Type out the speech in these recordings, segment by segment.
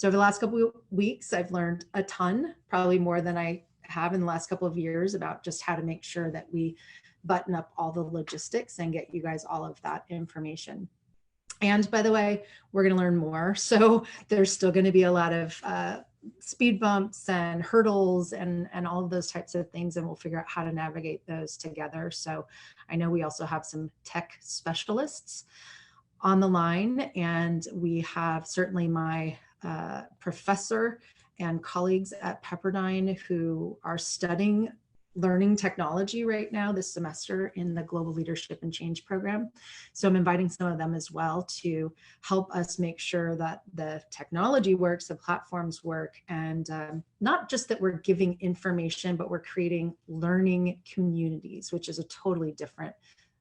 So over the last couple of weeks, I've learned a ton, probably more than I have in the last couple of years, about just how to make sure that we button up all the logistics and get you guys all of that information. And by the way, we're going to learn more. So there's still going to be a lot of speed bumps and hurdles and all of those types of things, and we'll figure out how to navigate those together. So I know we also have some tech specialists on the line, and we have certainly my professor and colleagues at Pepperdine who are studying learning technology right now this semester in the Global Leadership and Change program. So I'm inviting some of them as well to help us make sure that the technology works, the platforms work, and not just that we're giving information, but we're creating learning communities, which is a totally different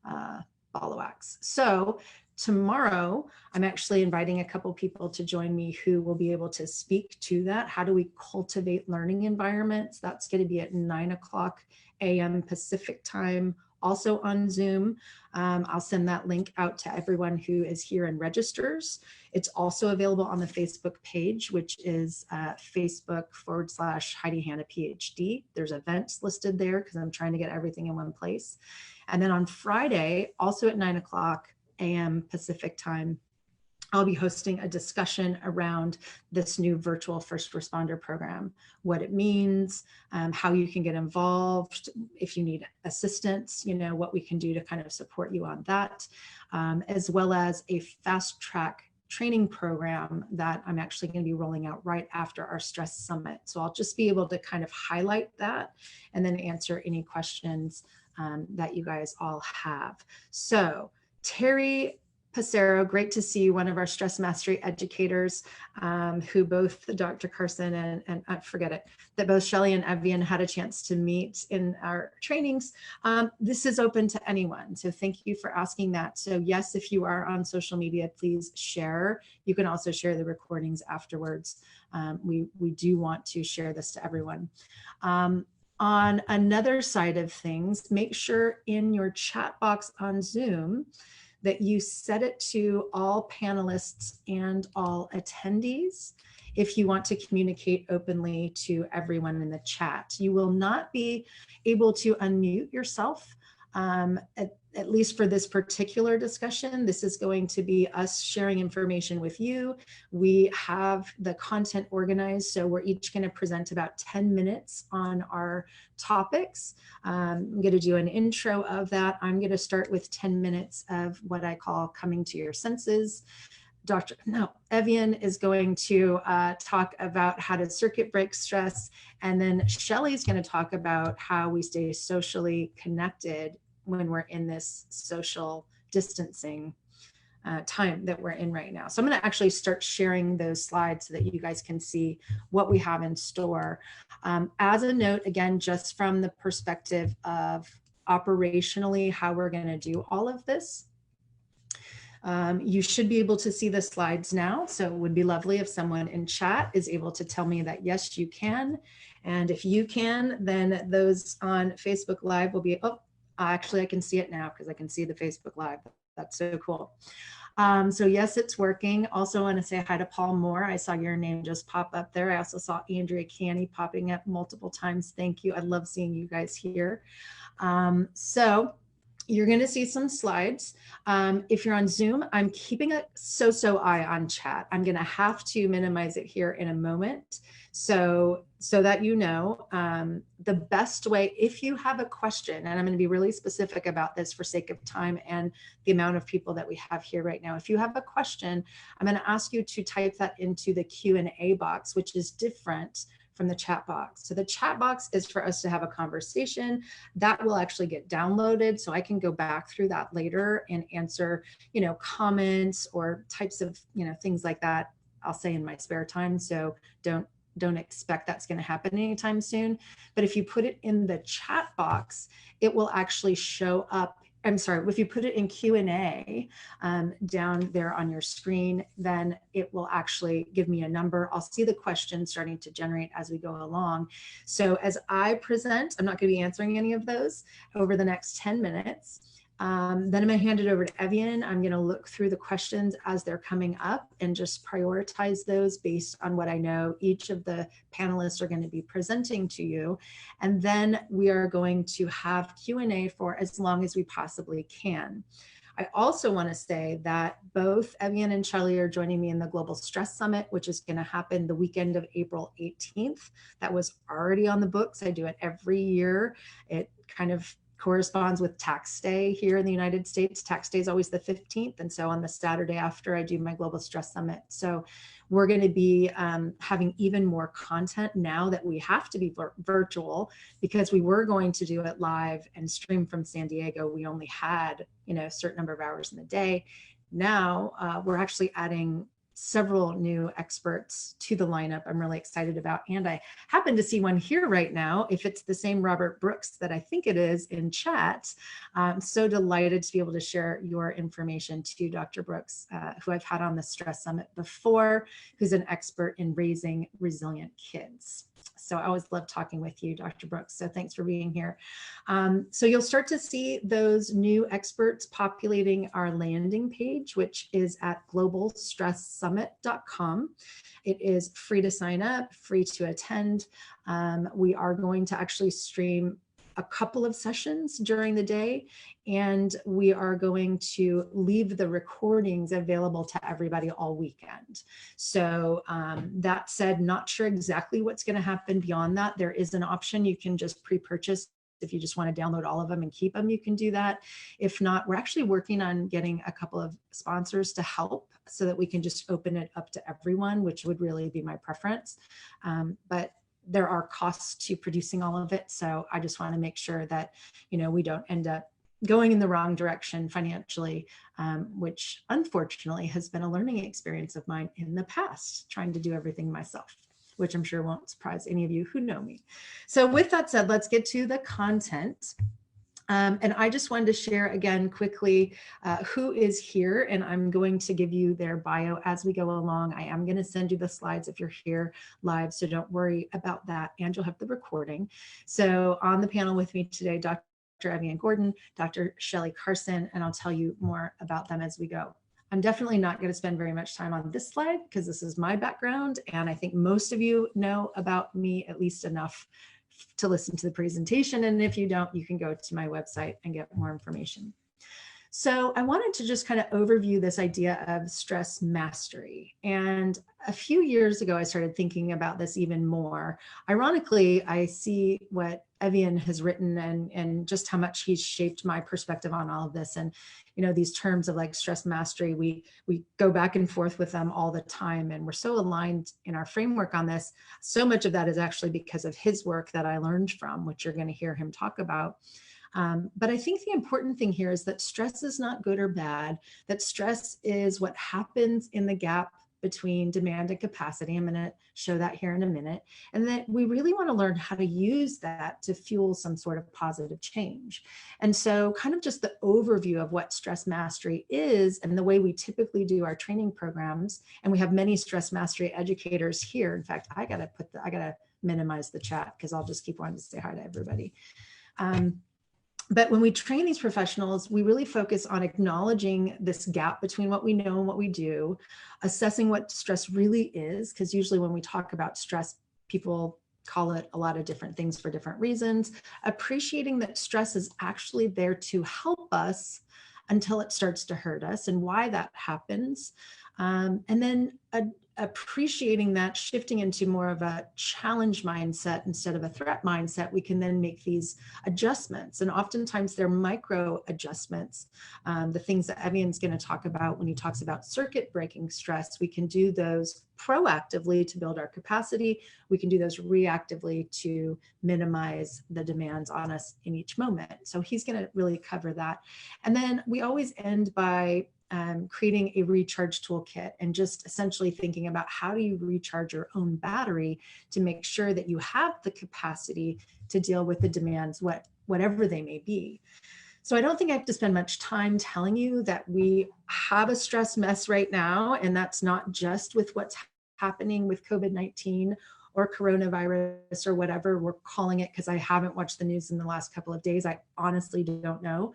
ball of wax. So tomorrow, I'm actually inviting a couple people to join me who will be able to speak to that. How do we cultivate learning environments? That's going to be at 9:00 a.m. Pacific time, also on Zoom. I'll send that link out to everyone who is here and registers. It's also available on the Facebook page, which is Facebook.com/Heidi Hanna PhD. There's events listed there because I'm trying to get everything in one place. And then on Friday, also at 9:00 a.m. Pacific time, I'll be hosting a discussion around this new virtual first responder program, what it means, how you can get involved, if you need assistance, what we can do to kind of support you on that, as well as a fast track training program that I'm actually going to be rolling out right after our stress summit. So I'll just be able to kind of highlight that and then answer any questions that you guys all have. So Terry Passero, great to see you, one of our stress mastery educators, who both Dr. Carson and I forget it, that both Shelley and Evian had a chance to meet in our trainings. This is open to anyone. So thank you for asking that. So yes, if you are on social media, please share. You can also share the recordings afterwards. We do want to share this to everyone. On another side of things, make sure in your chat box on Zoom that you set it to all panelists and all attendees if you want to communicate openly to everyone in the chat. You will not be able to unmute yourself, at least for this particular discussion. This is going to be us sharing information with you. We have the content organized, so we're each going to present about 10 minutes on our topics. I'm going to do an intro of that. I'm going to start with 10 minutes of what I call coming to your senses. Evian is going to talk about how to circuit break stress, and then Shelley's going to talk about how we stay socially connected when we're in this social distancing time that we're in right now. So I'm going to actually start sharing those slides so that you guys can see what we have in store. As a note, again, just from the perspective of operationally how we're going to do all of this, you should be able to see the slides now. So it would be lovely if someone in chat is able to tell me that yes, you can. And if you can, then those on Facebook Live will be, actually, I can see it now because I can see the Facebook Live. That's so cool. So yes, it's working. Also want to say hi to Paul Moore. I saw your name just pop up there. I also saw Andrea Canny popping up multiple times. Thank you. I love seeing you guys here. So you're going to see some slides. If you're on Zoom, I'm keeping a so-so eye on chat. I'm going to have to minimize it here in a moment so that you know the best way, if you have a question, and I'm going to be really specific about this for sake of time and the amount of people that we have here right now. If you have a question, I'm going to ask you to type that into the Q&A box, which is different from the chat box. So the chat box is for us to have a conversation that will actually get downloaded, so I can go back through that later and answer, comments or types of, things like that. I'll say in my spare time. So don't expect that's going to happen anytime soon. But if you put it in the chat box, it will actually show up. I'm sorry, if you put it in Q&A down there on your screen, then it will actually give me a number. I'll see the questions starting to generate as we go along. So as I present, I'm not going to be answering any of those over the next 10 minutes. Then I'm going to hand it over to Evian. I'm going to look through the questions as they're coming up and just prioritize those based on what I know each of the panelists are going to be presenting to you. And then we are going to have Q&A for as long as we possibly can. I also want to say that both Evian and Shelley are joining me in the Global Stress Summit, which is going to happen the weekend of April 18th. That was already on the books. I do it every year. It kind of corresponds with tax day here in the United States. Tax day is always the 15th. And so on the Saturday after, I do my Global Stress Summit. So we're going to be having even more content now that we have to be virtual, because we were going to do it live and stream from San Diego. We only had, a certain number of hours in the day. Now we're actually adding several new experts to the lineup I'm really excited about. And I happen to see one here right now. If it's the same Robert Brooks that I think it is in chat, I'm so delighted to be able to share your information to Dr. Brooks, who I've had on the Stress Summit before, who's an expert in raising resilient kids. So I always love talking with you, Dr. Brooks. So thanks for being here. So you'll start to see those new experts populating our landing page, which is at globalstresssummit.com. It is free to sign up, free to attend. We are going to actually stream a couple of sessions during the day, and we are going to leave the recordings available to everybody all weekend. So that said, not sure exactly what's going to happen beyond that. There is an option you can just pre-purchase. If you just want to download all of them and keep them, you can do that. If not, we're actually working on getting a couple of sponsors to help so that we can just open it up to everyone, which would really be my preference. But there are costs to producing all of it. So I just want to make sure that, we don't end up going in the wrong direction financially, which unfortunately has been a learning experience of mine in the past, trying to do everything myself, which I'm sure won't surprise any of you who know me. So with that said, let's get to the content. And I just wanted to share again quickly who is here, and I'm going to give you their bio as we go along. I am going to send you the slides if you're here live, so don't worry about that, and you'll have the recording. So on the panel with me today, Dr. Evian Gordon, Dr. Shelley Carson, and I'll tell you more about them as we go. I'm definitely not going to spend very much time on this slide because this is my background, and I think most of you know about me at least enough to listen to the presentation. And if you don't, you can go to my website and get more information. So I wanted to just kind of overview this idea of stress mastery. And a few years ago, I started thinking about this even more. Ironically, I see what Evian has written and just how much he's shaped my perspective on all of this. And, these terms of like stress mastery, we go back and forth with them all the time. And we're so aligned in our framework on this. So much of that is actually because of his work that I learned from, which you're going to hear him talk about. But I think the important thing here is that stress is not good or bad, that stress is what happens in the gap between demand and capacity. I'm going to show that here in a minute. And that we really want to learn how to use that to fuel some sort of positive change. And so kind of just the overview of what stress mastery is and the way we typically do our training programs. And we have many stress mastery educators here. In fact, I got to minimize the chat because I'll just keep wanting to say hi to everybody. But when we train these professionals, we really focus on acknowledging this gap between what we know and what we do, assessing what stress really is, because usually when we talk about stress, people call it a lot of different things for different reasons, appreciating that stress is actually there to help us until it starts to hurt us and why that happens. And then appreciating that, shifting into more of a challenge mindset instead of a threat mindset, we can then make these adjustments. And oftentimes they're micro adjustments. The things that Evian's going to talk about when he talks about circuit breaking stress, we can do those proactively to build our capacity. We can do those reactively to minimize the demands on us in each moment. So he's going to really cover that. And then we always end by creating a recharge toolkit and just essentially thinking about how do you recharge your own battery to make sure that you have the capacity to deal with the demands, whatever they may be. So I don't think I have to spend much time telling you that we have a stress mess right now, and that's not just with what's happening with COVID-19 or coronavirus or whatever we're calling it, because I haven't watched the news in the last couple of days. I honestly don't know.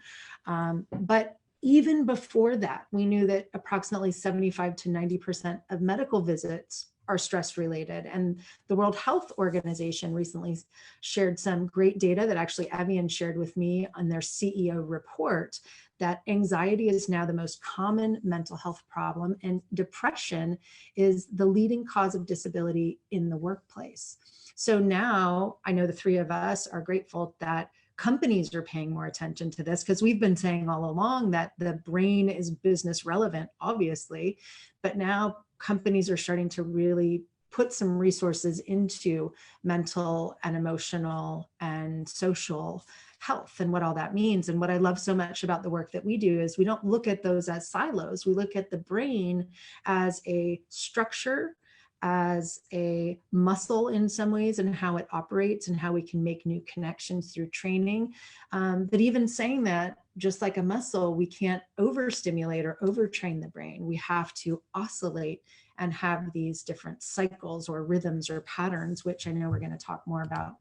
But even before that, we knew that approximately 75 to 90% of medical visits are stress related. And the World Health Organization recently shared some great data that actually Evian shared with me on their CEO report, that anxiety is now the most common mental health problem, and depression is the leading cause of disability in the workplace. So now I know the three of us are grateful that companies are paying more attention to this, because we've been saying all along that the brain is business relevant, obviously, but now companies are starting to really put some resources into mental and emotional and social health and what all that means. And what I love so much about the work that we do is we don't look at those as silos. We look at the brain as a structure, as a muscle in some ways, and how it operates and how we can make new connections through training. But even saying that, just like a muscle, we can't overstimulate or overtrain the brain. We have to oscillate and have these different cycles or rhythms or patterns, which I know we're going to talk more about.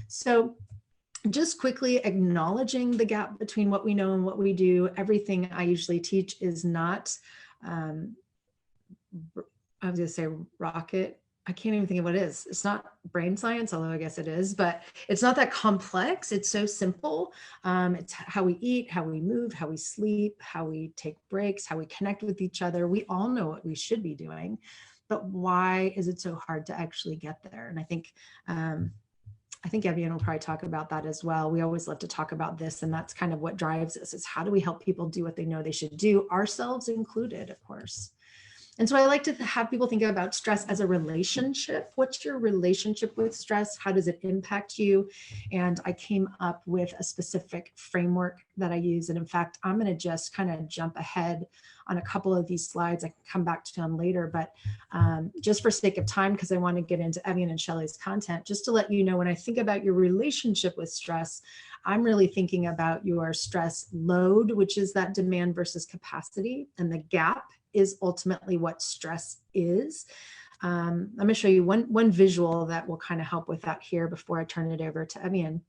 So just quickly acknowledging the gap between what we know and what we do. Everything I usually teach is not, I was going to say rocket. I can't even think of what it is. It's not brain science, although I guess it is, but it's not that complex. It's so simple. It's how we eat, how we move, how we sleep, how we take breaks, how we connect with each other. We all know what we should be doing, but why is it so hard to actually get there? And I think Evian will probably talk about that as well. We always love to talk about this, and that's kind of what drives us, is how do we help people do what they know they should do, ourselves included, of course. And so I like to have people think about stress as a relationship. What's your relationship with stress? How does it impact you? And I came up with a specific framework that I use. And in fact, I'm going to just kind of jump ahead on a couple of these slides. I can come back to them later, but just for sake of time, because I want to get into Evian and Shelley's content, just to let you know, when I think about your relationship with stress, I'm really thinking about your stress load, which is that demand versus capacity, and the gap is ultimately what stress is. I'm going to show you one visual that will kind of help with that here before I turn it over to Evian.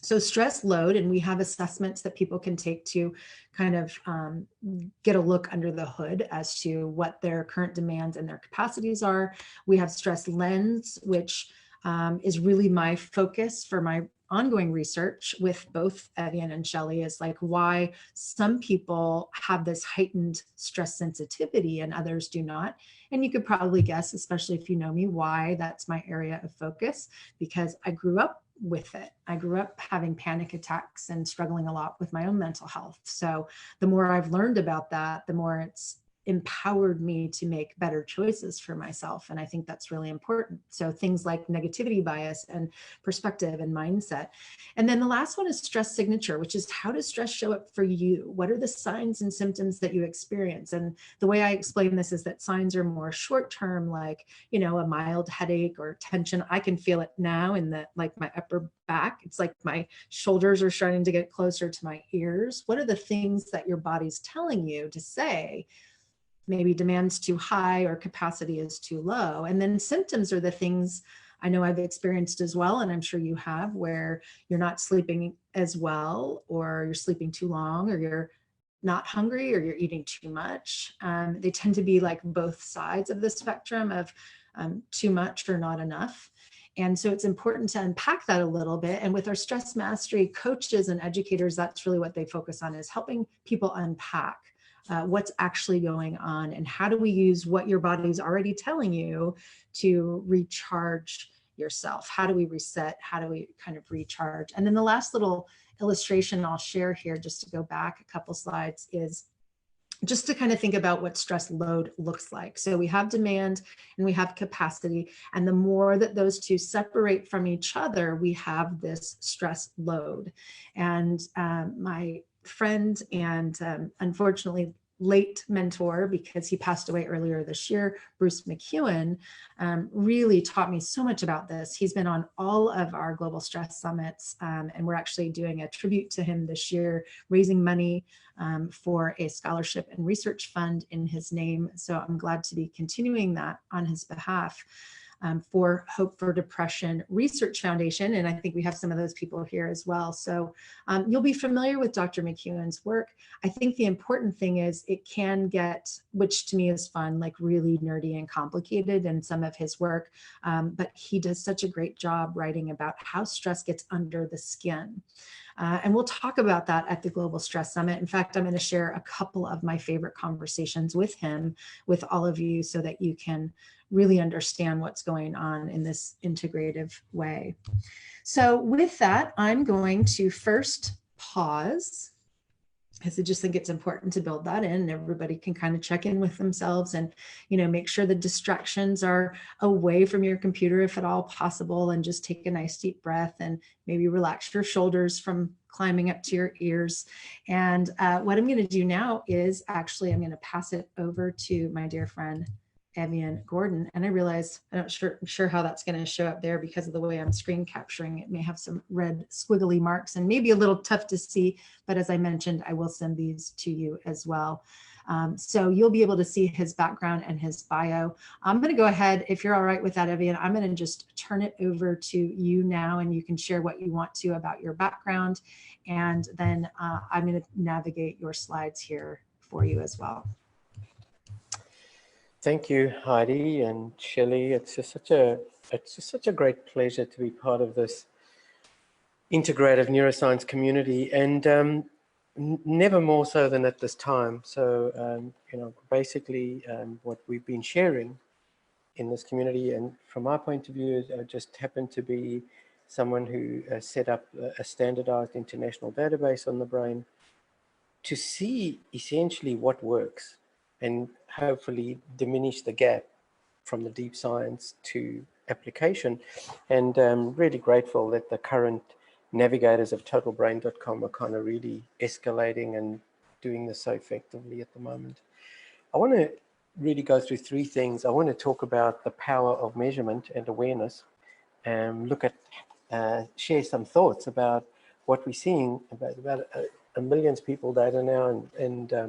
So stress load, and we have assessments that people can take to kind of get a look under the hood as to what their current demands and their capacities are. We have stress lens, which is really my focus for my ongoing research with both Evian and Shelley, is like why some people have this heightened stress sensitivity and others do not. And you could probably guess, especially if you know me, why that's my area of focus, because I grew up with it. I grew up having panic attacks and struggling a lot with my own mental health. So the more I've learned about that, the more it's empowered me to make better choices for myself. And I think that's really important. So things like negativity bias and perspective and mindset. And then the last one is stress signature, which is how does stress show up for you? What are the signs and symptoms that you experience? And the way I explain this is that signs are more short-term, like, you know, a mild headache or tension. I can feel it now in the, like my upper back. It's like my shoulders are starting to get closer to my ears. What are the things that your body's telling you to say? Maybe demand's too high or capacity is too low. And then symptoms are the things I know I've experienced as well, and I'm sure you have, where you're not sleeping as well, or you're sleeping too long, or you're not hungry, or you're eating too much. They tend to be like both sides of the spectrum of too much or not enough. And so it's important to unpack that a little bit. And with our stress mastery coaches and educators, that's really what they focus on, is helping people unpack what's actually going on, and how do we use what your body's already telling you to recharge yourself? How do we reset? How do we kind of recharge? And then the last little illustration I'll share here, just to go back a couple slides, is just to kind of think about what stress load looks like. So we have demand and we have capacity, and the more that those two separate from each other, we have this stress load. And my friend and unfortunately late mentor, because he passed away earlier this year, Bruce McEwen, really taught me so much about this. He's been on all of our global stress summits, and we're actually doing a tribute to him this year, raising money for a scholarship and research fund in his name. So I'm glad to be continuing that on his behalf. for Hope for Depression Research Foundation. And I think we have some of those people here as well. So you'll be familiar with Dr. McEwen's work. I think the important thing is it can get, which to me is fun, like really nerdy and complicated in some of his work, but he does such a great job writing about how stress gets under the skin. And we'll talk about that at the Global Stress Summit. In fact, I'm going to share a couple of my favorite conversations with him, with all of you, so that you can really understand what's going on in this integrative way. So with that, I'm going to first pause, because I just think it's important to build that in, and everybody can kind of check in with themselves and, you know, make sure the distractions are away from your computer if at all possible, and just take a nice deep breath and maybe relax your shoulders from climbing up to your ears. And what I'm going to do now is actually I'm going to pass it over to my dear friend, Evian Gordon. And I realize I'm not sure how that's going to show up there because of the way I'm screen capturing. It may have some red squiggly marks and maybe a little tough to see, but as I mentioned, I will send these to you as well. So you'll be able to see his background and his bio. I'm going to go ahead, if you're all right with that, Evian, I'm going to just turn it over to you now, and you can share what you want to about your background. And then I'm going to navigate your slides here for you as well. Thank you, Heidi and Shelley. It's just such a great pleasure to be part of this integrative neuroscience community, and never more so than at this time. So, you know, basically, what we've been sharing in this community, and from our point of view, I just happened to be someone who set up a standardized international database on the brain to see essentially what works, and hopefully diminish the gap from the deep science to application. And I'm really grateful that the current navigators of totalbrain.com are kind of really escalating and doing this so effectively at the moment. I want to really go through three things. I want to talk about the power of measurement and awareness, and look at, share some thoughts about what we're seeing about a millions of people data now,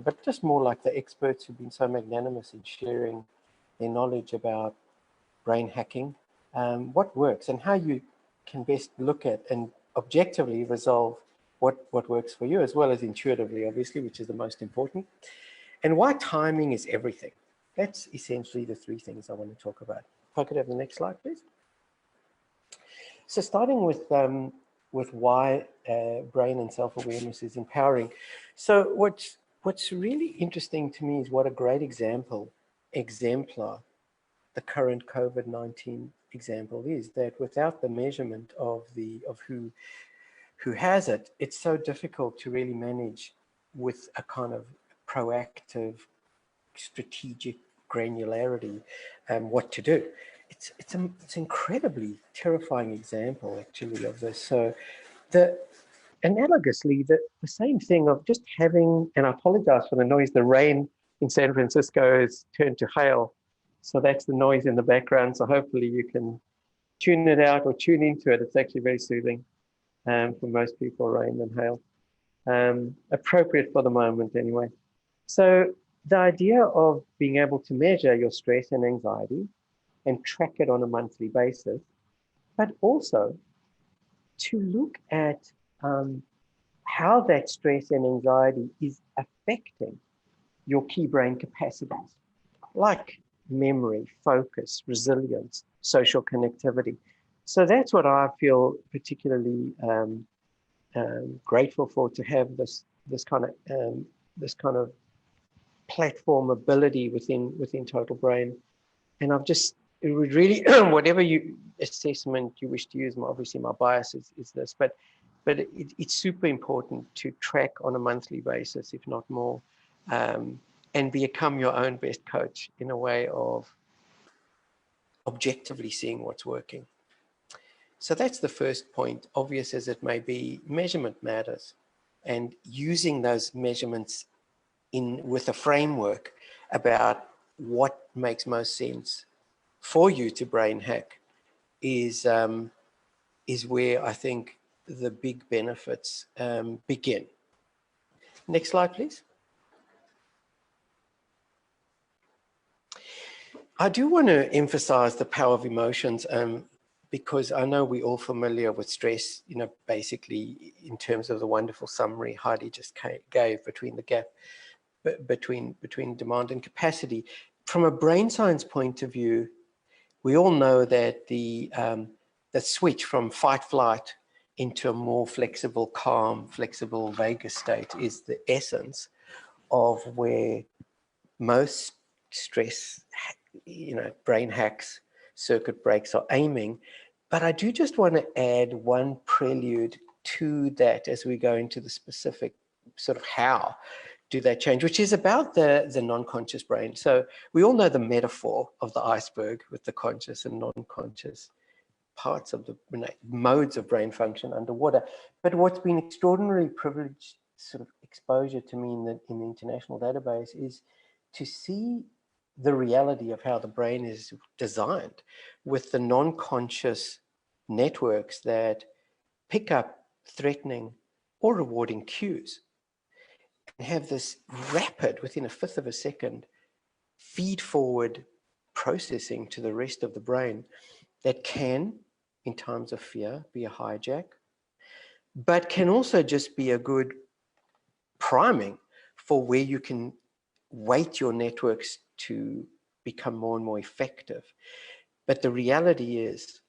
but just more like the experts who've been so magnanimous in sharing their knowledge about brain hacking, what works, and how you can best look at and objectively resolve what works for you, as well as intuitively, obviously, which is the most important, and why timing is everything. That's essentially the three things I want to talk about. If I could have the next slide, please. So starting with why brain and self-awareness is empowering. So what's really interesting to me is what a great exemplar the current COVID-19 example is, that without the measurement of who has it, it's so difficult to really manage with a kind of proactive, strategic granularity what to do. It's an incredibly terrifying example, actually, of this. So analogously, the same thing of just having, and I apologize for the noise, the rain in San Francisco has turned to hail. So that's the noise in the background. So hopefully you can tune it out or tune into it. It's actually very soothing for most people, rain and hail. Appropriate for the moment anyway. So the idea of being able to measure your stress and anxiety and track it on a monthly basis, but also to look at how that stress and anxiety is affecting your key brain capacities, like memory, focus, resilience, social connectivity. So that's what I feel particularly grateful for, to have this kind of platform ability within Total Brain. And I've just, it would really, whatever assessment you wish to use, obviously my bias is this, but it's super important to track on a monthly basis, if not more, and become your own best coach in a way of objectively seeing what's working. So that's the first point. Obvious as it may be, measurement matters, and using those measurements with a framework about what makes most sense for you to brain hack is where I think the big benefits begin. Next slide, please. I do want to emphasize the power of emotions, because I know we're all familiar with stress, you know, basically in terms of the wonderful summary Heidi just gave between the gap between demand and capacity. From a brain science point of view, we all know that the switch from fight flight into a more flexible, calm, flexible vagus state is the essence of where most stress, you know, brain hacks, circuit breaks are aiming. But I do just want to add one prelude to that as we go into the specific sort of how do they change, which is about the non-conscious brain. So we all know the metaphor of the iceberg with the conscious and non-conscious parts of the modes of brain function underwater. But what's been extraordinarily privileged sort of exposure to me in the international database is to see the reality of how the brain is designed with the non-conscious networks that pick up threatening or rewarding cues and have this rapid, within a fifth of a second, feed forward processing to the rest of the brain that can, in times of fear, be a hijack, but can also just be a good priming for where you can weight your networks to become more and more effective. But the reality is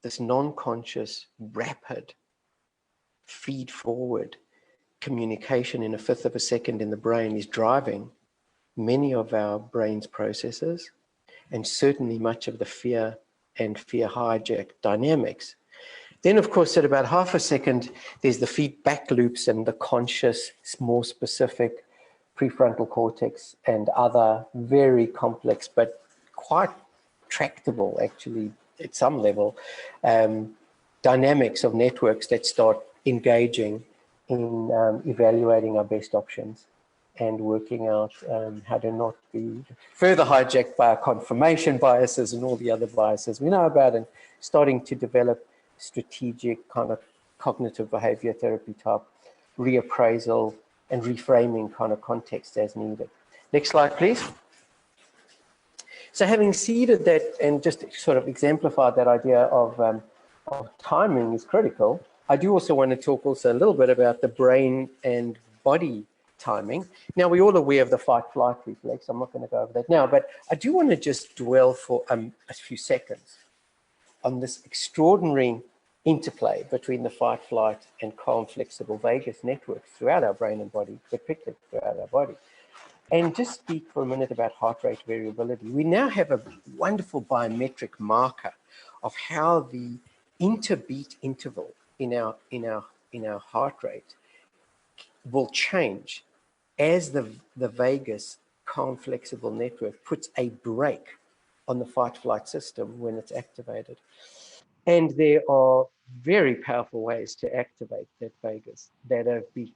this non-conscious, rapid feed forward communication in a fifth of a second in the brain is driving many of our brain's processes, and certainly much of the fear and fear hijack dynamics. Then, of course, at about half a second, there's the feedback loops and the conscious, more specific prefrontal cortex and other very complex but quite tractable, actually, at some level, dynamics of networks that start engaging in evaluating our best options and working out how to not be further hijacked by our confirmation biases and all the other biases we know about, and starting to develop strategic kind of cognitive behavior therapy type reappraisal and reframing kind of context as needed. Next slide, please. So having seeded that and just sort of exemplified that idea of timing is critical, I do also want to talk also a little bit about the brain and body timing. Now, we're all aware of the fight-flight reflex. I'm not going to go over that now, but I do want to just dwell for a few seconds on this extraordinary interplay between the fight-flight and calm, flexible vagus networks throughout our brain and body, particularly throughout our body. And just speak for a minute about heart rate variability. We now have a wonderful biometric marker of how the interbeat interval in our heart rate will change as the vagus calm flexible network puts a brake on the fight-flight system when it's activated. And there are very powerful ways to activate that vagus that have been,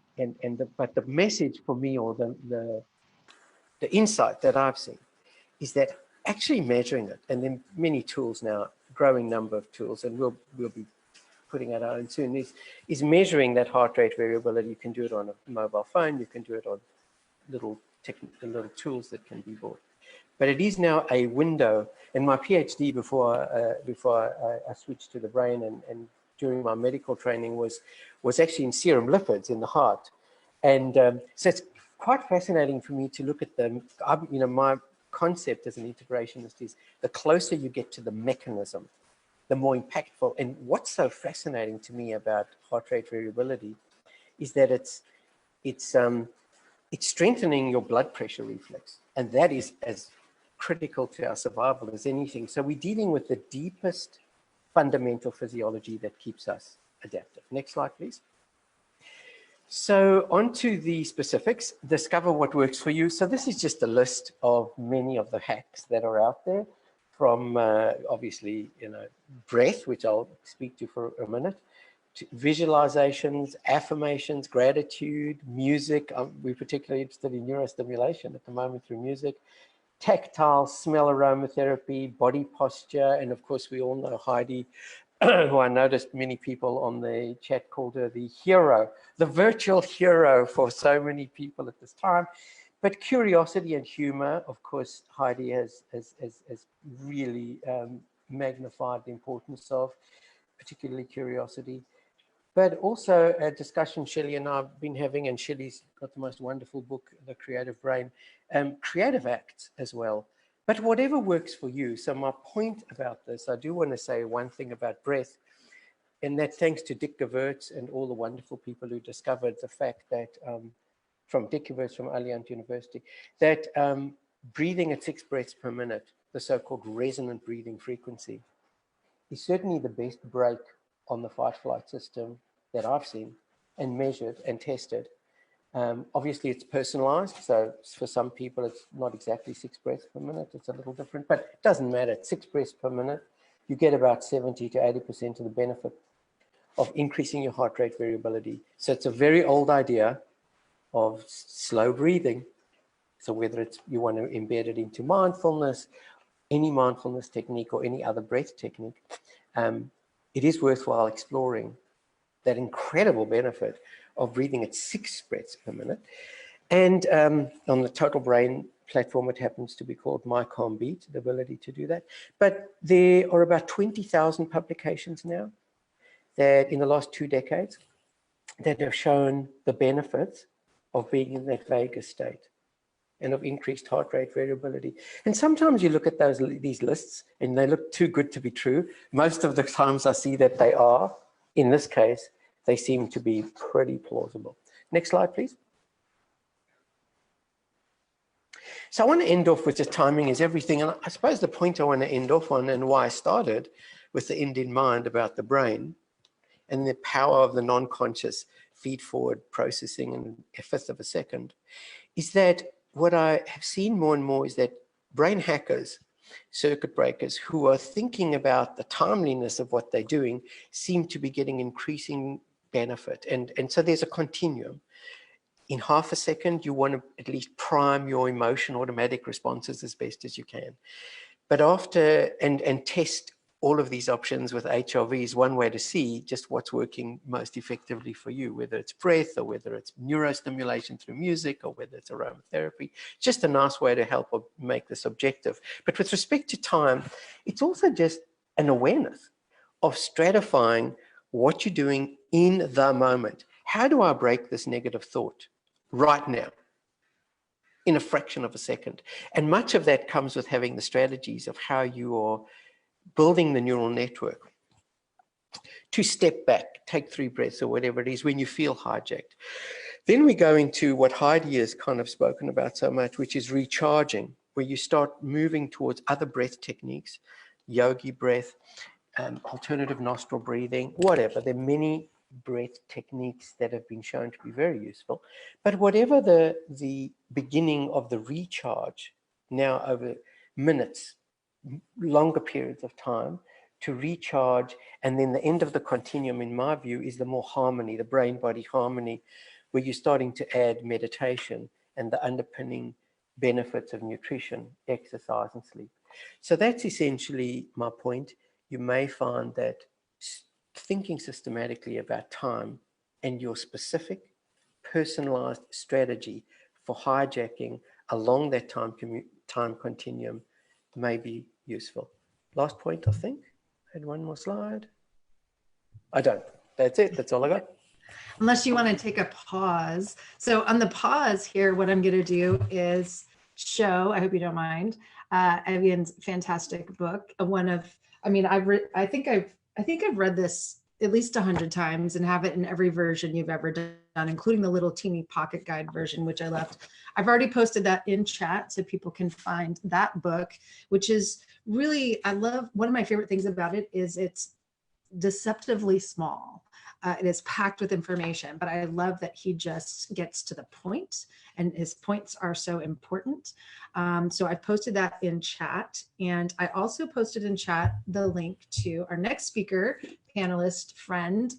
but the message for me, or the insight that I've seen, is that actually measuring it, and then many tools now, growing number of tools, and we'll be putting out our own soon, is measuring that heart rate variability. You can do it on a mobile phone, you can do it on little tools that can be bought. But it is now a window, and my PhD before I switched to the brain and during my medical training was actually in serum lipids in the heart. And so it's quite fascinating for me to look at them. My concept as an integrationist is the closer you get to the mechanism, the more impactful. And what's so fascinating to me about heart rate variability is that it's strengthening your blood pressure reflex, and that is as critical to our survival as anything. So we're dealing with the deepest fundamental physiology that keeps us adaptive. Next slide, please. So on to the specifics. Discover what works for you. So this is just a list of many of the hacks that are out there, from obviously, breath, which I'll speak to for a minute, to visualizations, affirmations, gratitude, music. We're particularly interested in neurostimulation at the moment through music, tactile, smell aromatherapy, body posture, and of course we all know Heidi, who I noticed many people on the chat called her the hero, the virtual hero for so many people at this time. But curiosity and humor, of course, Heidi has really magnified the importance of, particularly curiosity. But also a discussion Shelley and I have been having, and Shelley's got the most wonderful book, The Creative Brain, creative acts as well. But whatever works for you. So my point about this, I do want to say one thing about breath, and that thanks to Dick Gewertz and all the wonderful people who discovered the fact that, from Dick Gewertz from Alliant University, that breathing at 6 breaths per minute, the so-called resonant breathing frequency, is certainly the best break on the fight-flight system that I've seen and measured and tested. Obviously, it's personalized. So for some people, it's not exactly 6 breaths per minute. It's a little different, but it doesn't matter. It's 6 breaths per minute. You get about 70 to 80% of the benefit of increasing your heart rate variability. So it's a very old idea of slow breathing. So whether it's you want to embed it into mindfulness, any mindfulness technique or any other breath technique, it is worthwhile exploring that incredible benefit of breathing at 6 breaths per minute. And on the Total Brain platform, it happens to be called My Calm Beat, the ability to do that. But there are about 20,000 publications now that in the last 2 decades that have shown the benefits of being in that vagus state and of increased heart rate variability. And sometimes you look at these lists and they look too good to be true. Most of the times I see that they are. In this case, they seem to be pretty plausible. Next slide, please. So I want to end off with just timing is everything. And I suppose the point I want to end off on, and why I started with the end in mind about the brain and the power of the non-conscious feed-forward processing in a fifth of a second, is that what I have seen more and more is that brain hackers, circuit breakers, who are thinking about the timeliness of what they're doing, seem to be getting increasing benefit. And so there's a continuum. In half a second, you want to at least prime your emotion automatic responses as best as you can. But after, and test all of these options with HRV is one way to see just what's working most effectively for you, whether it's breath or whether it's neurostimulation through music or whether it's aromatherapy. Just a nice way to help make this objective. But with respect to time, it's also just an awareness of stratifying what you're doing in the moment. How do I break this negative thought right now, in a fraction of a second? And much of that comes with having the strategies of how you are building the neural network to step back, take 3 breaths or whatever it is when you feel hijacked. Then we go into what Heidi has kind of spoken about so much, which is recharging, where you start moving towards other breath techniques, yogi breath, alternative nostril breathing, whatever. There are many breath techniques that have been shown to be very useful. But whatever the beginning of the recharge, now over minutes, longer periods of time to recharge, and then the end of the continuum, in my view, is the more harmony, the brain-body harmony, where you're starting to add meditation and the underpinning benefits of nutrition, exercise, and sleep. So that's essentially my point. You may find that thinking systematically about time and your specific personalized strategy for hijacking along that time continuum may be useful. Last point, I think. I had one more slide. I don't. That's it. That's all I got. Unless you want to take a pause. So on the pause here, what I'm going to do is show, I hope you don't mind, Evian's fantastic book. I think I've read this at least 100 times and have it in every version you've ever done, including the little teeny pocket guide version, which I left. I've already posted that in chat so people can find that book, which is really, I love, one of my favorite things about it is it's deceptively small. It is packed with information, but I love that he just gets to the point, and his points are so important. So I posted that in chat, and I also posted in chat the link to our next speaker, panelist friend,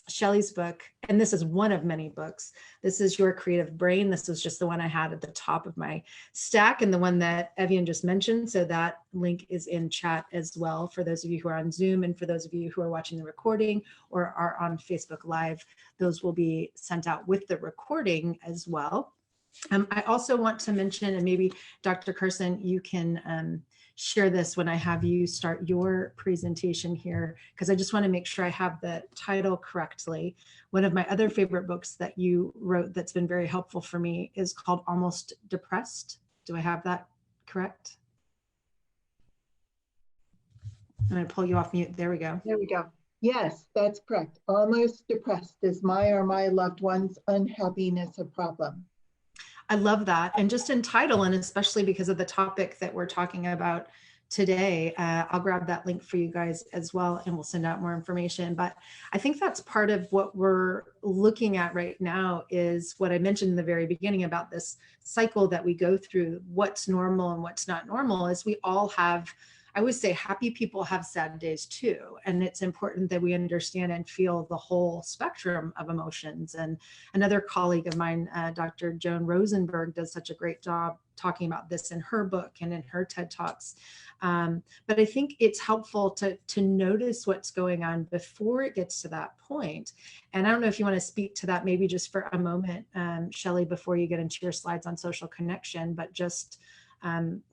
Shelley's book. And this is one of many books. This is Your Creative Brain. This was just the one I had at the top of my stack and the one that Evian just mentioned. So that link is in chat as well for those of you who are on Zoom, and for those of you who are watching the recording or are on Facebook Live, those will be sent out with the recording as well. I also want to mention, and maybe Dr. Carson, you can share this when I have you start your presentation here, because I just want to make sure I have the title correctly. One of my other favorite books that you wrote that's been very helpful for me is called Almost Depressed. Do I have that correct? I'm going to pull you off mute. There we go. There we go. Yes, that's correct. Almost Depressed. Is my or my loved one's unhappiness a problem? I love that. And just in title, and especially because of the topic that we're talking about today, I'll grab that link for you guys as well, and we'll send out more information. But I think that's part of what we're looking at right now, is what I mentioned in the very beginning about this cycle that we go through. What's normal and what's not normal is we all have, I would say, happy people have sad days too. And it's important that we understand and feel the whole spectrum of emotions. And another colleague of mine, Dr. Joan Rosenberg, does such a great job talking about this in her book and in her TED Talks. But I think it's helpful to notice what's going on before it gets to that point. And I don't know if you want to speak to that maybe just for a moment, Shelley, before you get into your slides on social connection, but just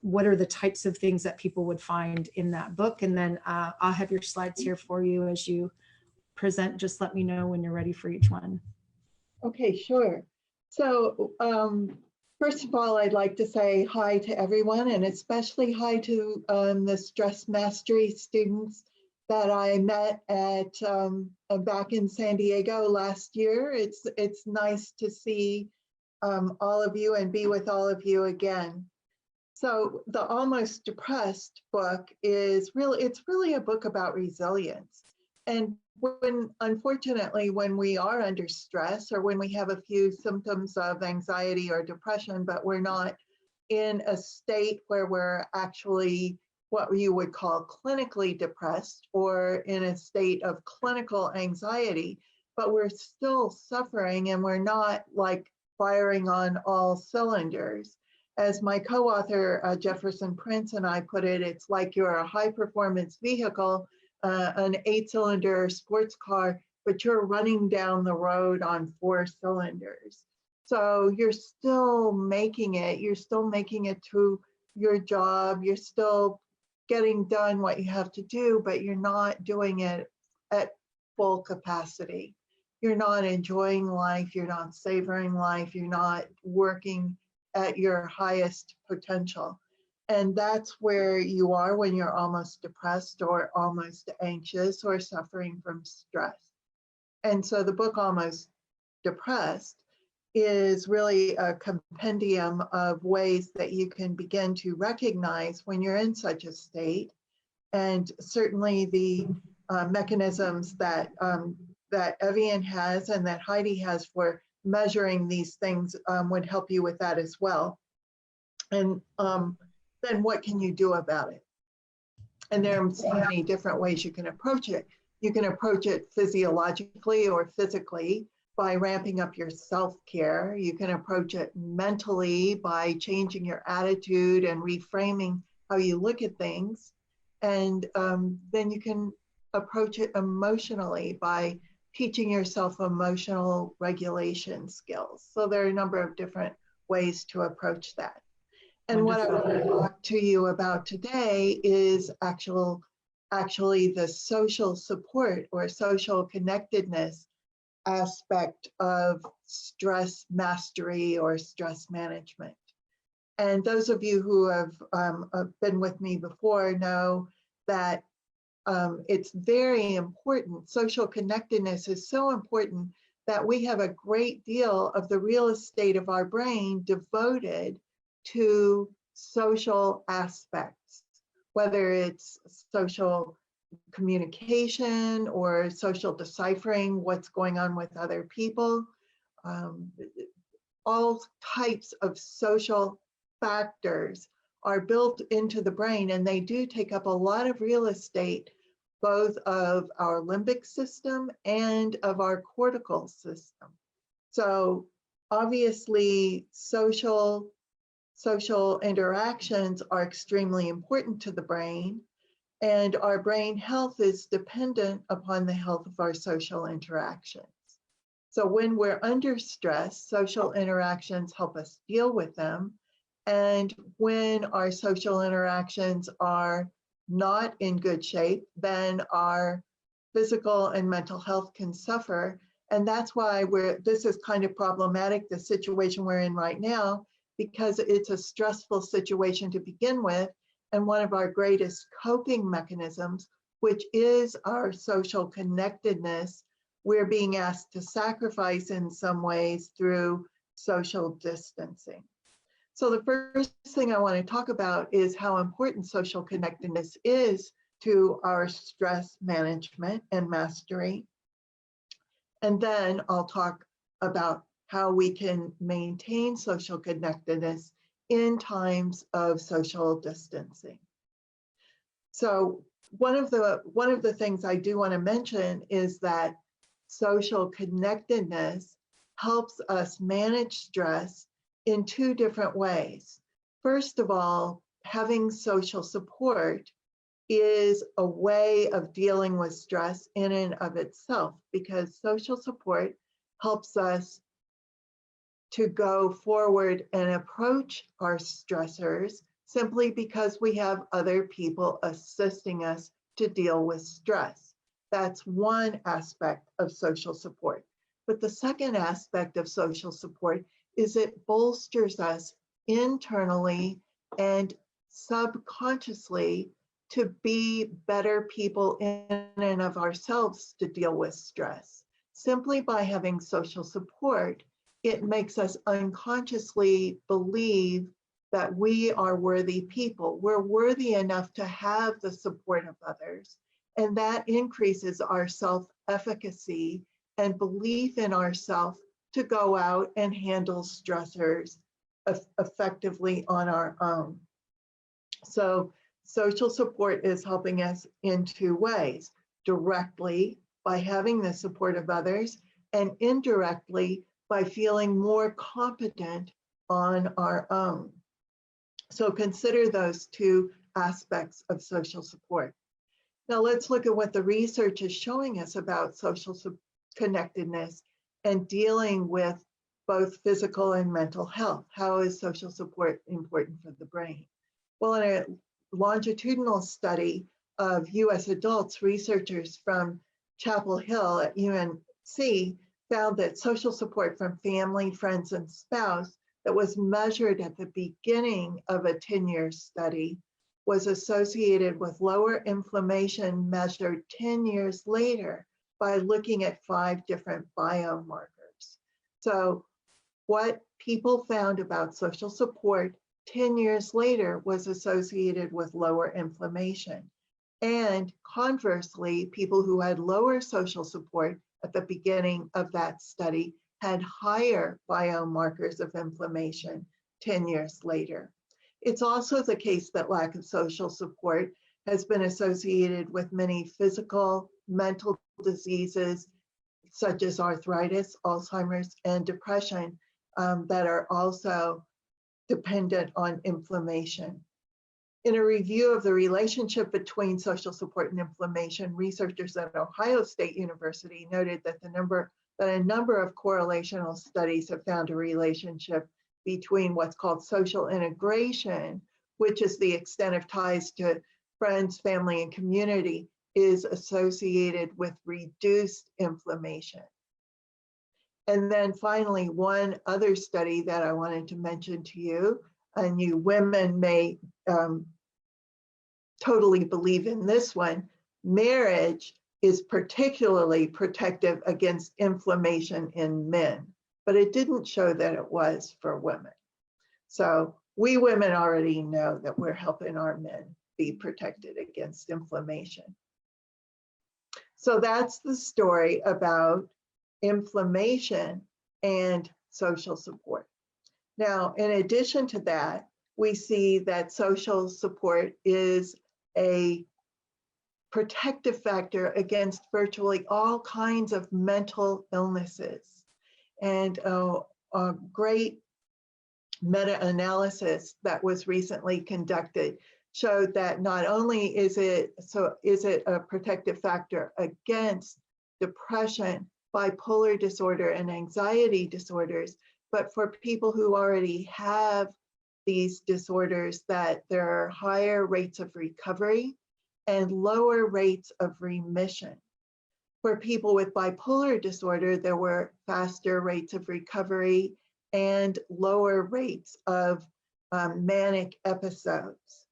what are the types of things that people would find in that book? And then I'll have your slides here for you as you present. Just let me know when you're ready for each one. Okay, sure. So first of all, I'd like to say hi to everyone, and especially hi to the stress mastery students that I met at back in San Diego last year. It's nice to see all of you and be with all of you again. So the Almost Depressed book is really a book about resilience. And unfortunately, when we are under stress, or when we have a few symptoms of anxiety or depression, but we're not in a state where we're actually what you would call clinically depressed, or in a state of clinical anxiety, but we're still suffering and we're not like firing on all cylinders. As my co-author, Jefferson Prince, and I put it, it's like you're a high-performance vehicle, an 8-cylinder sports car, but you're running down the road on 4 cylinders. So you're still making it. You're still making it to your job. You're still getting done what you have to do, but you're not doing it at full capacity. You're not enjoying life. You're not savoring life. You're not working at your highest potential. And that's where you are when you're almost depressed or almost anxious or suffering from stress. And so the book Almost Depressed is really a compendium of ways that you can begin to recognize when you're in such a state. And certainly the mechanisms that Evian has and that Heidi has for measuring these things would help you with that as well. And then what can you do about it? And there are so many different ways you can approach it. You can approach it physiologically or physically by ramping up your self-care. You can approach it mentally by changing your attitude and reframing how you look at things. And then you can approach it emotionally by teaching yourself emotional regulation skills. So there are a number of different ways to approach that. And what I want to talk to you about today is actually the social support or social connectedness aspect of stress mastery or stress management. And those of you who have been with me before know that it's very important. Social connectedness is so important that we have a great deal of the real estate of our brain devoted to social aspects, whether it's social communication or social deciphering what's going on with other people. All types of social factors are built into the brain, and they do take up a lot of real estate, both of our limbic system and of our cortical system. So obviously social interactions are extremely important to the brain, and our brain health is dependent upon the health of our social interactions. So when we're under stress, social interactions help us deal with them. And when our social interactions are not in good shape, then our physical and mental health can suffer. And that's why this is kind of problematic, the situation we're in right now, because it's a stressful situation to begin with. And one of our greatest coping mechanisms, which is our social connectedness, we're being asked to sacrifice in some ways through social distancing. So the first thing I want to talk about is how important social connectedness is to our stress management and mastery. And then I'll talk about how we can maintain social connectedness in times of social distancing. So one of the things I do want to mention is that social connectedness helps us manage stress in two different ways. First of all, having social support is a way of dealing with stress in and of itself, because social support helps us to go forward and approach our stressors simply because we have other people assisting us to deal with stress. That's one aspect of social support. But the second aspect of social support is it bolsters us internally and subconsciously to be better people in and of ourselves to deal with stress. Simply by having social support, it makes us unconsciously believe that we are worthy people. We're worthy enough to have the support of others, and that increases our self-efficacy and belief in ourselves to go out and handle stressors effectively on our own. So social support is helping us in two ways: directly by having the support of others, and indirectly by feeling more competent on our own. So consider those two aspects of social support. Now let's look at what the research is showing us about social connectedness and dealing with both physical and mental health. How is social support important for the brain? Well, in a longitudinal study of US adults, researchers from Chapel Hill at UNC found that social support from family, friends, and spouse that was measured at the beginning of a 10-year study was associated with lower inflammation measured 10 years later by looking at 5 different biomarkers. So what people found about social support 10 years later was associated with lower inflammation. And conversely, people who had lower social support at the beginning of that study had higher biomarkers of inflammation 10 years later. It's also the case that lack of social support has been associated with many physical, mental diseases, such as arthritis, Alzheimer's, and depression that are also dependent on inflammation. In a review of the relationship between social support and inflammation, researchers at Ohio State University noted that a number of correlational studies have found a relationship between what's called social integration, which is the extent of ties to friends, family, and community, is associated with reduced inflammation. And then finally, one other study that I wanted to mention to you, and you women may totally believe in this one: marriage is particularly protective against inflammation in men, but it didn't show that it was for women. So we women already know that we're helping our men be protected against inflammation. So that's the story about inflammation and social support. Now, in addition to that, we see that social support is a protective factor against virtually all kinds of mental illnesses. And a great meta-analysis that was recently conducted showed that not only is it a protective factor against depression, bipolar disorder and anxiety disorders, but for people who already have these disorders, that there are higher rates of recovery and lower rates of remission. For people with bipolar disorder, there were faster rates of recovery and lower rates of manic episodes.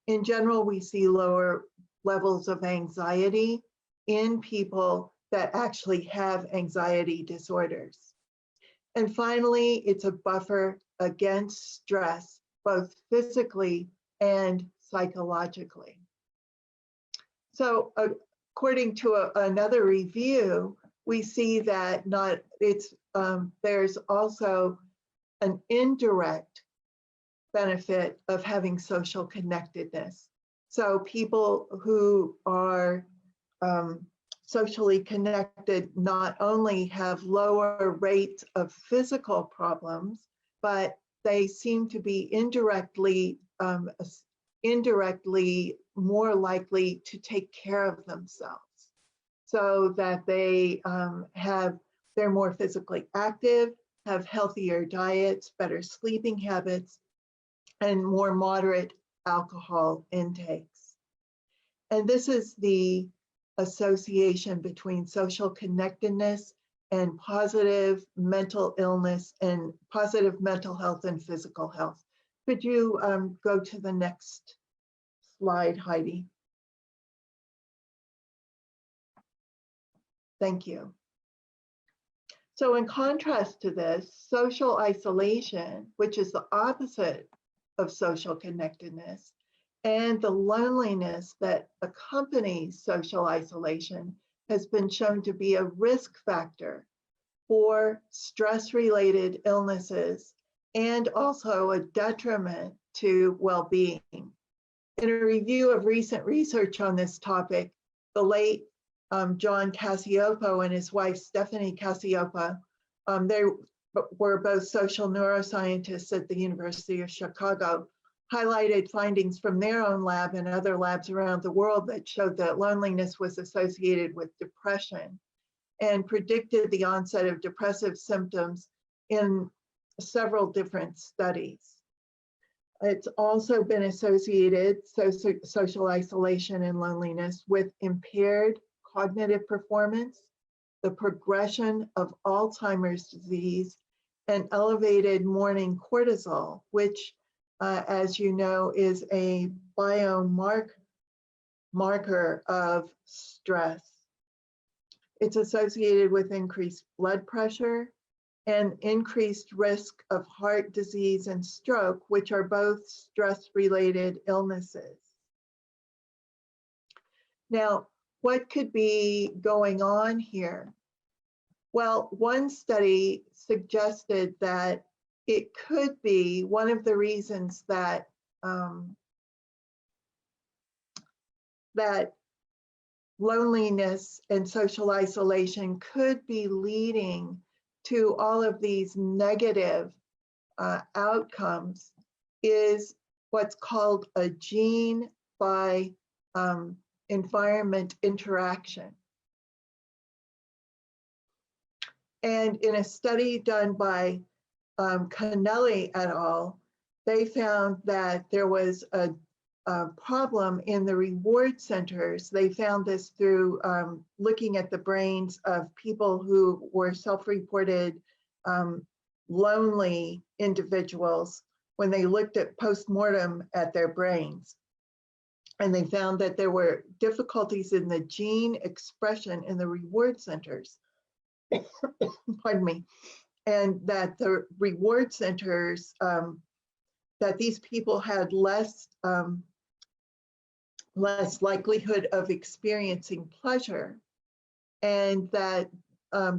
In general, we see lower levels of anxiety in people that actually have anxiety disorders. And finally, it's a buffer against stress, both physically and psychologically. So according to another review, we see that there's also an indirect benefit of having social connectedness. So people who are socially connected not only have lower rates of physical problems, but they seem to be indirectly more likely to take care of themselves, so that they're more physically active, have healthier diets, better sleeping habits, and more moderate alcohol intakes. And this is the association between social connectedness and positive mental illness and positive mental health and physical health. Could you go to the next slide, Heidi? Thank you. So in contrast to this, social isolation, which is the opposite of social connectedness, and the loneliness that accompanies social isolation has been shown to be a risk factor for stress-related illnesses and also a detriment to well-being. In a review of recent research on this topic, the late John Cacioppo and his wife Stephanie Cacioppo, they were both social neuroscientists at the University of Chicago, highlighted findings from their own lab and other labs around the world that showed that loneliness was associated with depression and predicted the onset of depressive symptoms in several different studies. It's also been associated, social isolation and loneliness, with impaired cognitive performance, the progression of Alzheimer's disease, and elevated morning cortisol, which, as you know, is a biomarker of stress. It's associated with increased blood pressure and increased risk of heart disease and stroke, which are both stress-related illnesses. Now, what could be going on here? Well, one study suggested that it could be one of the reasons that that loneliness and social isolation could be leading to all of these negative outcomes is what's called a gene by environment interaction. And in a study done by Connelly et al., they found that there was a problem in the reward centers. They found this through looking at the brains of people who were self-reported lonely individuals when they looked at post-mortem at their brains. And they found that there were difficulties in the gene expression in the reward centers. Pardon me. And that the reward centers, that these people had less likelihood of experiencing pleasure, and that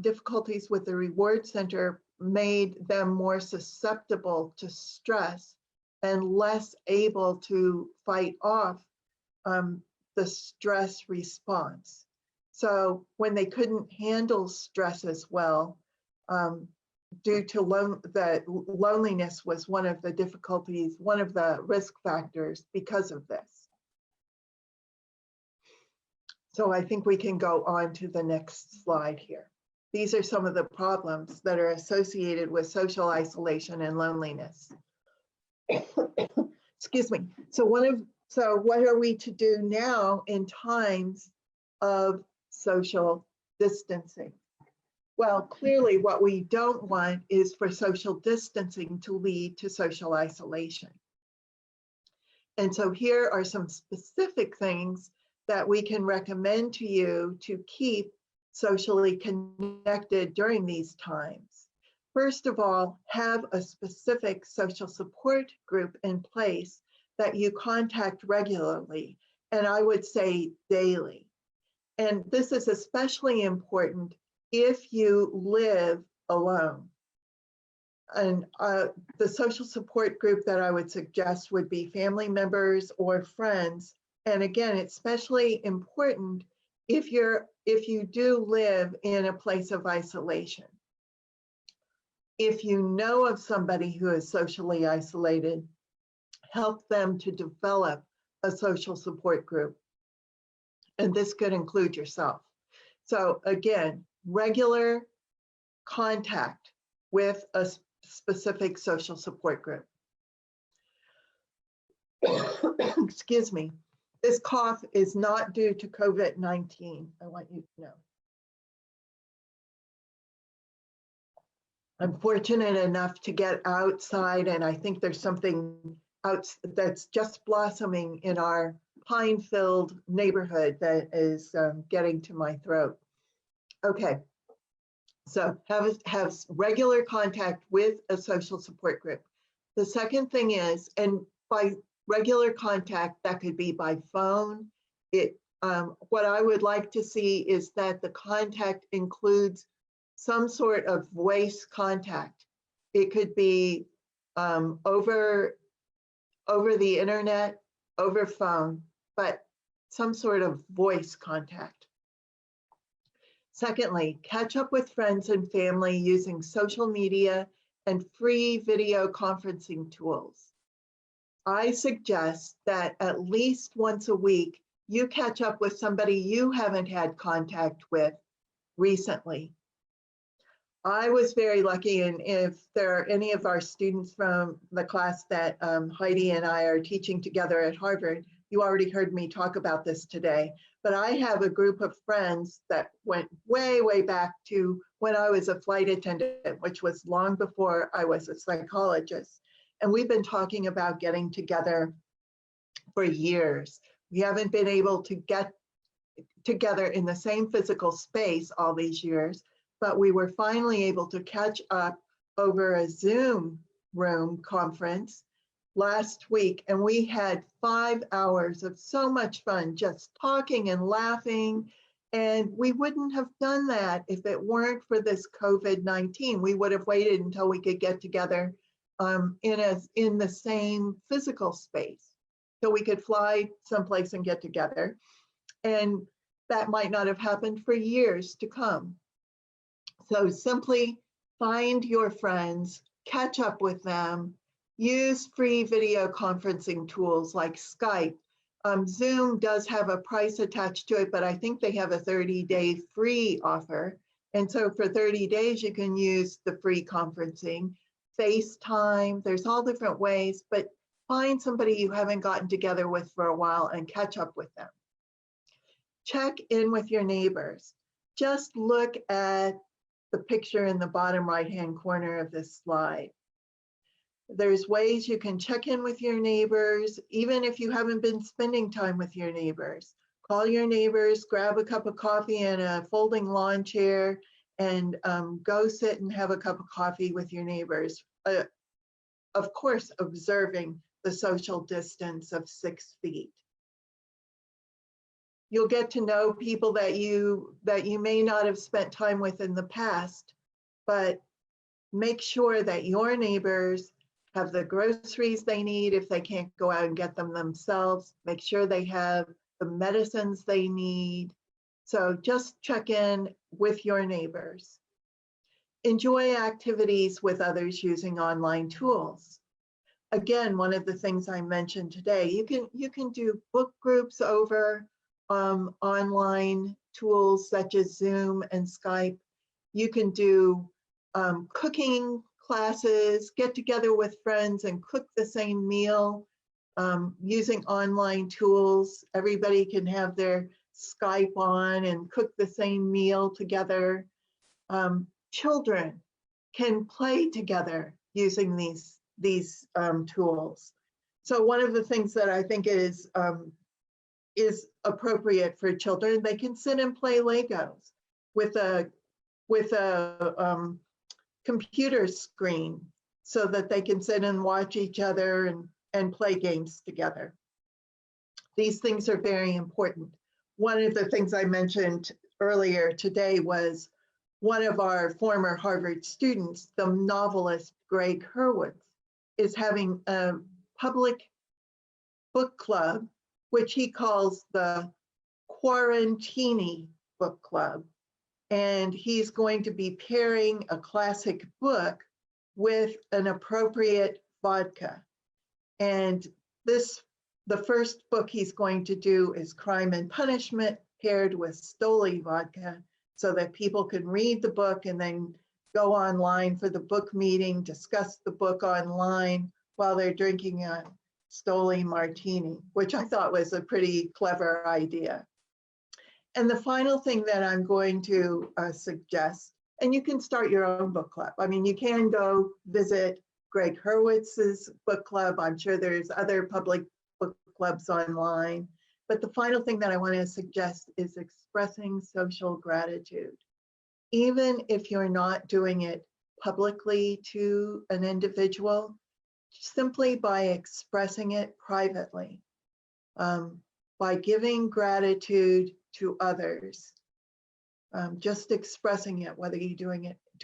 difficulties with the reward center made them more susceptible to stress and less able to fight off the stress response. So when they couldn't handle stress as well, due to loneliness was one of the difficulties, one of the risk factors because of this. So I think we can go on to the next slide here. these are some of the problems that are associated with social isolation and loneliness. Excuse me. So what are we to do now in times of social distancing? Well, clearly what we don't want is for social distancing to lead to social isolation. And so here are some specific things that we can recommend to you to keep socially connected during these times. First of all, have a specific social support group in place that you contact regularly, and I would say daily. And this is especially important if you live alone. And the social support group that I would suggest would be family members or friends. And again, it's especially important if you do live in a place of isolation. If you know of somebody who is socially isolated, help them to develop a social support group. And this could include yourself. So again, regular contact with a specific social support group. Excuse me. This cough is not due to COVID-19. I want you to know. I'm fortunate enough to get outside, and I think there's something out that's just blossoming in our pine-filled neighborhood that is getting to my throat. Okay, so have regular contact with a social support group. The second thing is, and by regular contact, that could be by phone. What I would like to see is that the contact includes some sort of voice contact. It could be over the internet, over phone, but some sort of voice contact. Secondly, catch up with friends and family using social media and free video conferencing tools. I suggest that at least once a week, you catch up with somebody you haven't had contact with recently. I was very lucky, and if there are any of our students from the class that Heidi and I are teaching together at Harvard, you already heard me talk about this today, but I have a group of friends that went way, way back to when I was a flight attendant, which was long before I was a psychologist. And we've been talking about getting together for years. We haven't been able to get together in the same physical space all these years, but we were finally able to catch up over a Zoom room conference last week, and we had 5 hours of so much fun just talking and laughing. And we wouldn't have done that if it weren't for this COVID-19. We would have waited until we could get together in the same physical space, so we could fly someplace and get together. And that might not have happened for years to come. So simply find your friends, catch up with them, use free video conferencing tools like Skype. Zoom does have a price attached to it, but I think they have a 30-day free offer. And so for 30 days, you can use the free conferencing. FaceTime, there's all different ways, but find somebody you haven't gotten together with for a while and catch up with them. Check in with your neighbors. Just look at the picture in the bottom right-hand corner of this slide. There's ways you can check in with your neighbors, even if you haven't been spending time with your neighbors. Call your neighbors, grab a cup of coffee and a folding lawn chair, and go sit and have a cup of coffee with your neighbors. Of course, observing the social distance of 6 feet. You'll get to know people that you may not have spent time with in the past, but make sure that your neighbors have the groceries they need if they can't go out and get them themselves. Make sure they have the medicines they need. So just check in with your neighbors. Enjoy activities with others using online tools. Again, one of the things I mentioned today, you can do book groups over online tools such as Zoom and Skype. You can do cooking classes, get together with friends and cook the same meal using online tools. Everybody can have their Skype on and cook the same meal together. Children can play together using these tools. So one of the things that I think is appropriate for children, they can sit and play Legos with a computer screen so that they can sit and watch each other and play games together. These things are very important. One of the things I mentioned earlier today was one of our former Harvard students, the novelist Greg Hurwitz, is having a public book club, which he calls the Quarantini Book Club. And he's going to be pairing a classic book with an appropriate vodka. And the first book he's going to do is Crime and Punishment paired with Stoli vodka, so that people can read the book and then go online for the book meeting, discuss the book online while they're drinking a Stoli martini, which I thought was a pretty clever idea. And the final thing that I'm going to suggest, and you can start your own book club. I mean, you can go visit Greg Hurwitz's book club. I'm sure there's other public book clubs online. But the final thing that I want to suggest is expressing social gratitude. Even if you're not doing it publicly to an individual, simply by expressing it privately, by giving gratitude to others, just expressing it, whether you do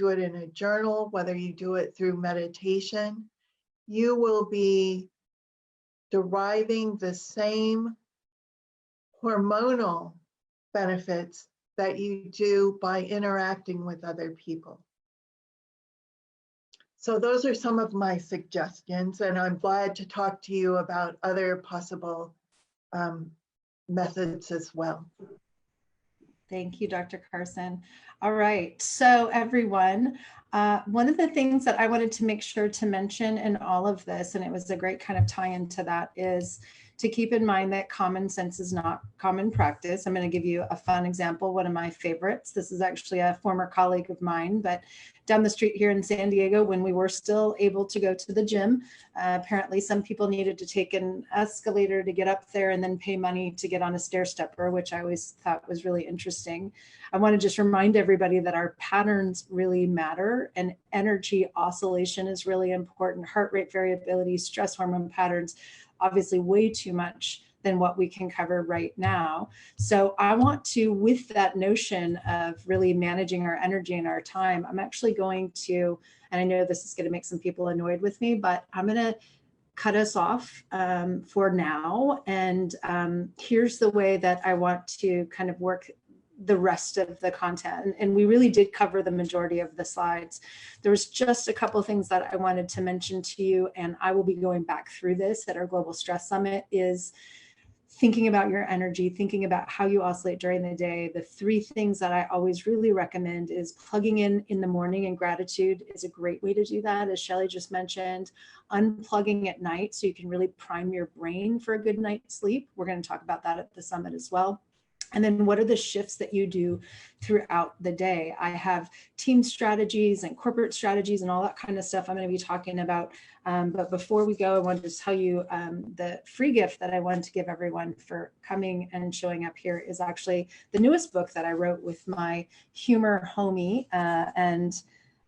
it in a journal, whether you do it through meditation, you will be deriving the same hormonal benefits that you do by interacting with other people. So those are some of my suggestions, and I'm glad to talk to you about other possible methods as well. Thank you, Dr. Carson. All right, so everyone, one of the things that I wanted to make sure to mention in all of this, and it was a great kind of tie into that, is to keep in mind that common sense is not common practice. I'm going to give you a fun example, one of my favorites. This is actually a former colleague of mine, but down the street here in San Diego, when we were still able to go to the gym, apparently some people needed to take an escalator to get up there and then pay money to get on a stair stepper, which I always thought was really interesting. I want to just remind everybody that our patterns really matter, and energy oscillation is really important. Heart rate variability, stress hormone patterns, obviously way too much than what we can cover right now. So I want to, with that notion of really managing our energy and our time, I'm actually going to, and I know this is going to make some people annoyed with me, but I'm going to cut us off for now. And here's the way that I want to kind of work the rest of the content. And we really did cover the majority of the slides. There was just a couple of things that I wanted to mention to you, and I will be going back through this at our Global Stress Summit, is thinking about your energy, thinking about how you oscillate during the day. The three things that I always really recommend is plugging in the morning, and gratitude is a great way to do that, as Shelley just mentioned. Unplugging at night so you can really prime your brain for a good night's sleep. We're going to talk about that at the summit as well. And then what are the shifts that you do throughout the day? I have team strategies and corporate strategies and all that kind of stuff I'm going to be talking about. But before we go, I wanted to tell you the free gift that I wanted to give everyone for coming and showing up here is actually the newest book that I wrote with my humor homie and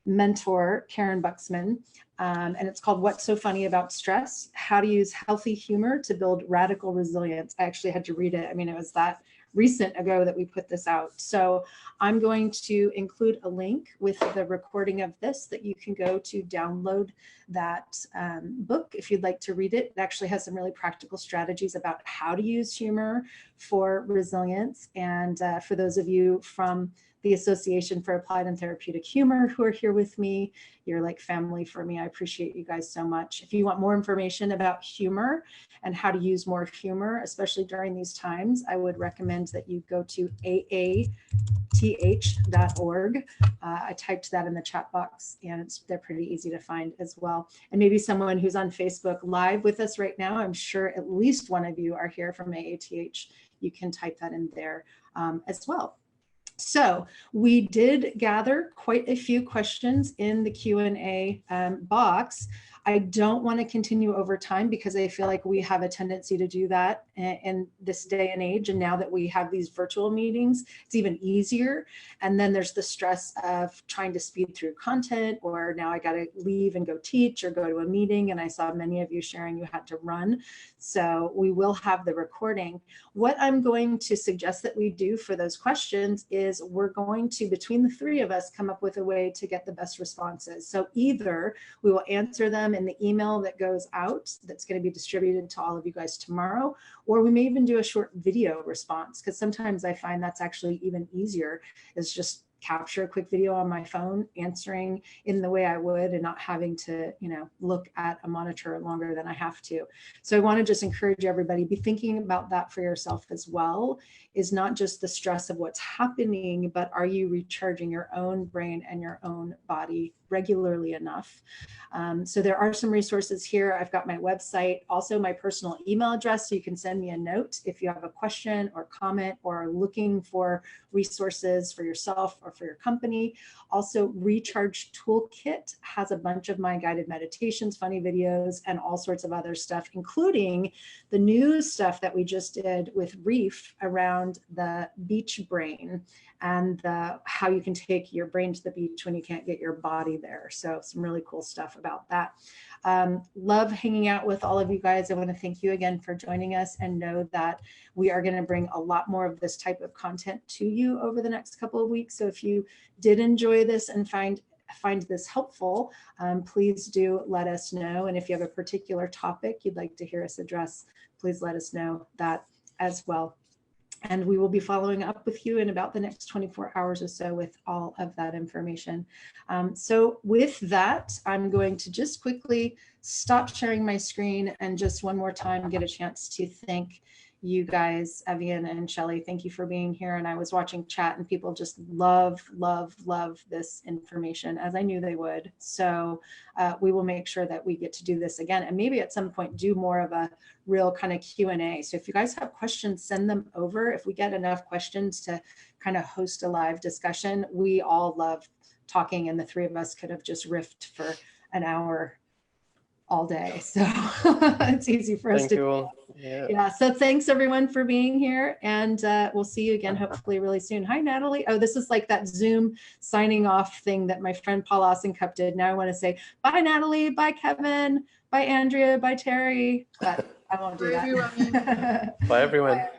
mentor, Karen Buxman. And it's called What's So Funny About Stress? How to Use Healthy Humor to Build Radical Resilience. I actually had to read it. I mean, it was that recent ago that we put this out. So I'm going to include a link with the recording of this that you can go to download that book if you'd like to read it. It actually has some really practical strategies about how to use humor for resilience. And for those of you from the Association for Applied and Therapeutic Humor, who are here with me. You're like family for me. I appreciate you guys so much. If you want more information about humor and how to use more humor, especially during these times, I would recommend that you go to aath.org. I typed that in the chat box, and they're pretty easy to find as well. And maybe someone who's on Facebook Live with us right now, I'm sure at least one of you are here from AATH. You can type that in there as well. So we did gather quite a few questions in the Q&A box. I don't want to continue over time because I feel like we have a tendency to do that in this day and age. And now that we have these virtual meetings, it's even easier. And then there's the stress of trying to speed through content, or now I got to leave and go teach or go to a meeting. And I saw many of you sharing you had to run. So we will have the recording. What I'm going to suggest that we do for those questions is we're going to, between the three of us, come up with a way to get the best responses. So either we will answer them in the email that goes out, that's going to be distributed to all of you guys tomorrow, or we may even do a short video response, because sometimes I find that's actually even easier, is just capture a quick video on my phone answering in the way I would and not having to, look at a monitor longer than I have to. So I want to just encourage everybody, be thinking about that for yourself as well, is not just the stress of what's happening, but are you recharging your own brain and your own body regularly enough? So there are some resources here. I've got my website, also my personal email address, so you can send me a note if you have a question or comment or are looking for resources for yourself or for your company. Also, Recharge Toolkit has a bunch of my guided meditations, funny videos, and all sorts of other stuff, including the new stuff that we just did with Reef around the beach brain and how you can take your brain to the beach when you can't get your body there. So some really cool stuff about that. Love hanging out with all of you guys. I want to thank you again for joining us, and know that we are going to bring a lot more of this type of content to you over the next couple of weeks. So if you did enjoy this and find this helpful, please do let us know. And if you have a particular topic you'd like to hear us address, please let us know that as well. And we will be following up with you in about the next 24 hours or so with all of that information. So with that, I'm going to just quickly stop sharing my screen and just one more time get a chance to thank you guys, Evian and Shelley. Thank you for being here. And I was watching chat and people just love this information, as I knew they would. So we will make sure that we get to do this again, and maybe at some point do more of a real kind of Q&A. So if you guys have questions, send them over. If we get enough questions to kind of host a live discussion, we all love talking, and the three of us could have just riffed for an hour all day. So it's easy for us Thank to you all. Yeah. So thanks everyone for being here, and we'll see you again hopefully really soon. Hi, Natalie. Oh, this is like that Zoom signing off thing that my friend Paul Ossencup did. Now I want to say bye, Natalie. Bye, Kevin. Bye, Andrea. Bye, Terry. But I won't do that. Bye, everyone. Bye, everyone. Bye.